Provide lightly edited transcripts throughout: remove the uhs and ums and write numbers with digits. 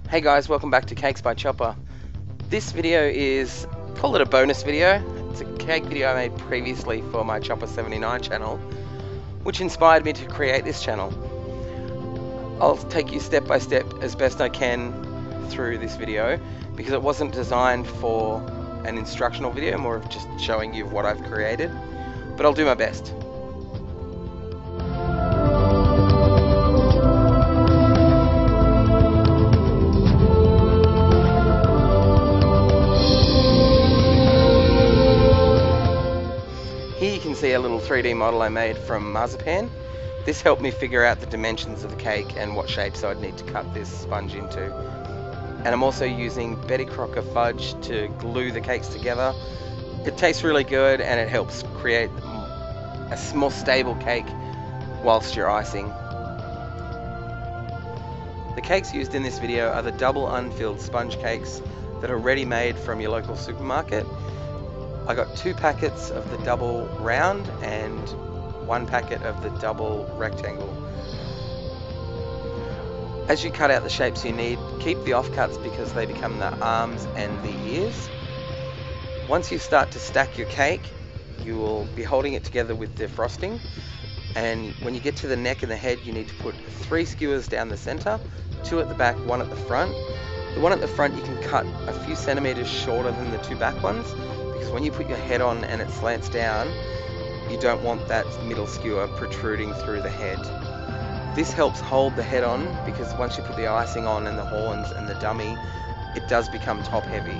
Hey guys, welcome back to Cakes by Chopper. This video is, call it a bonus video. It's a cake video I made previously for my Chopper 79 channel, which inspired me to create this channel. I'll take you step by step as best I can through this video because it wasn't designed for an instructional video, more of just showing you what I've created, but I'll do my best. Here you can see a little 3D model I made from marzipan. This helped me figure out the dimensions of the cake and what shapes I'd need to cut this sponge into. And I'm also using Betty Crocker fudge to glue the cakes together. It tastes really good and it helps create a more stable cake whilst you're icing. The cakes used in this video are the double unfilled sponge cakes that are ready made from your local supermarket. I got 2 packets of the double round and 1 packet of the double rectangle. As you cut out the shapes you need, keep the offcuts because they become the arms and the ears. Once you start to stack your cake, you will be holding it together with the frosting, and when you get to the neck and the head, you need to put 3 skewers down the center, 2 at the back, 1 at the front. The one at the front you can cut a few centimeters shorter than the 2 back ones, because when you put your head on and it slants down, you don't want that middle skewer protruding through the head. This helps hold the head on because once you put the icing on and the horns and the dummy, it does become top heavy.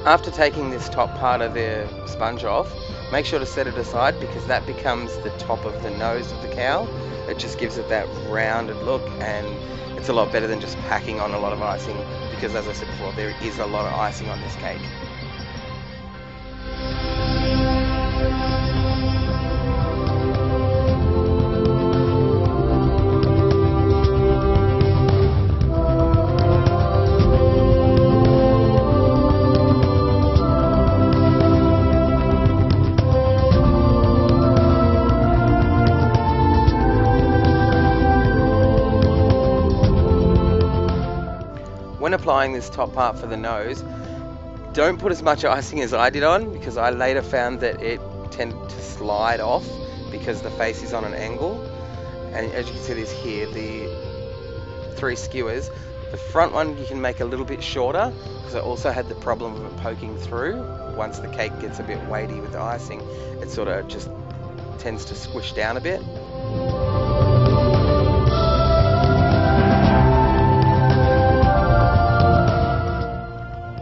After taking this top part of the sponge off, make sure to set it aside because that becomes the top of the nose of the cow. It just gives it that rounded look, and it's a lot better than just packing on a lot of icing because, as I said before, there is a lot of icing on this cake. When applying this top part for the nose, don't put as much icing as I did on because I later found that it tended to slide off because the face is on an angle. And as you can see this here, the 3 skewers, the front one you can make a little bit shorter because I also had the problem of it poking through. Once the cake gets a bit weighty with the icing, it sort of just tends to squish down a bit.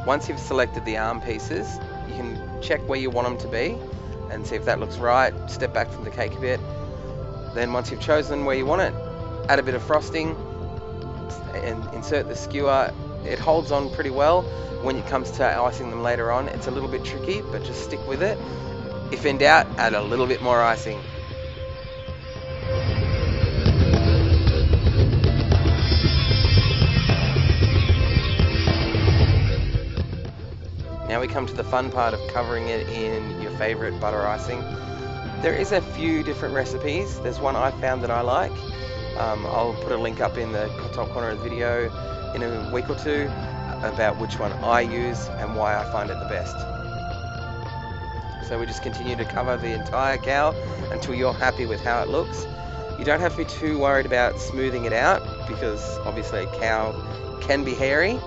Once you've selected the arm pieces, you can check where you want them to be and see if that looks right. Step back from the cake a bit. Then once you've chosen where you want it, add a bit of frosting and insert the skewer. It holds on pretty well. When it comes to icing them later on, it's a little bit tricky, but just stick with it. If in doubt, add a little bit more icing. Now we come to the fun part of covering it in your favorite butter icing. There is a few different recipes. There's one I found that I like. I'll put a link up in the top corner of the video in a week or 2 about which one I use and why I find it the best. So we just continue to cover the entire cow until you're happy with how it looks. You don't have to be too worried about smoothing it out because obviously a cow can be hairy.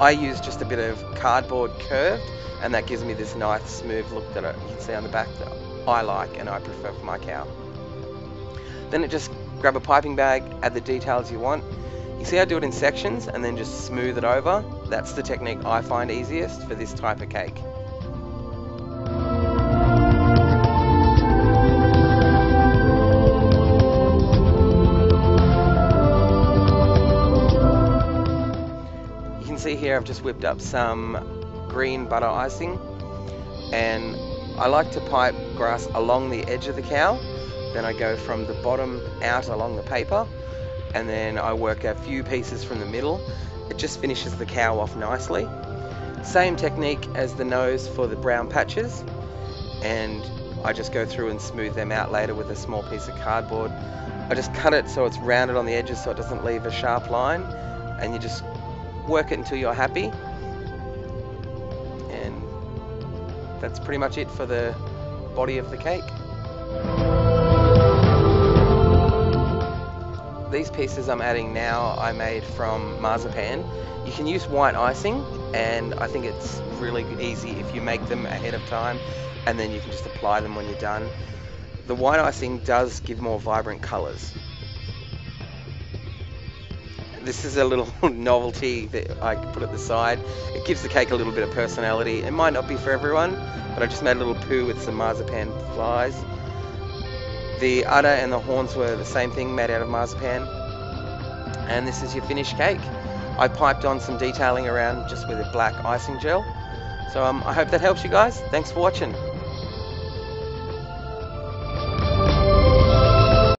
I use just a bit of cardboard curved, and that gives me this nice smooth look that you can see on the back that I like and I prefer for my cow. Then just grab a piping bag, add the details you want. You see I do it in sections and then just smooth it over. That's the technique I find easiest for this type of cake. See here I've just whipped up some green butter icing, and I like to pipe grass along the edge of the cow. Then I go from the bottom out along the paper, and then I work a few pieces from the middle. It just finishes the cow off nicely. Same technique as the nose for the brown patches, and I just go through and smooth them out later with a small piece of cardboard. I just cut it so it's rounded on the edges so it doesn't leave a sharp line, and you just work it until you're happy. And that's pretty much it for the body of the cake. These pieces I'm adding now I made from marzipan. You can use white icing, and I think it's really easy if you make them ahead of time, and then you can just apply them when you're done. The white icing does give more vibrant colours. This is a little novelty that I put at the side. It gives the cake a little bit of personality. It might not be for everyone, but I just made a little poo with some marzipan flies. The udder and the horns were the same thing, made out of marzipan. And this is your finished cake. I piped on some detailing around just with a black icing gel. So I hope that helps you guys. Thanks for watching.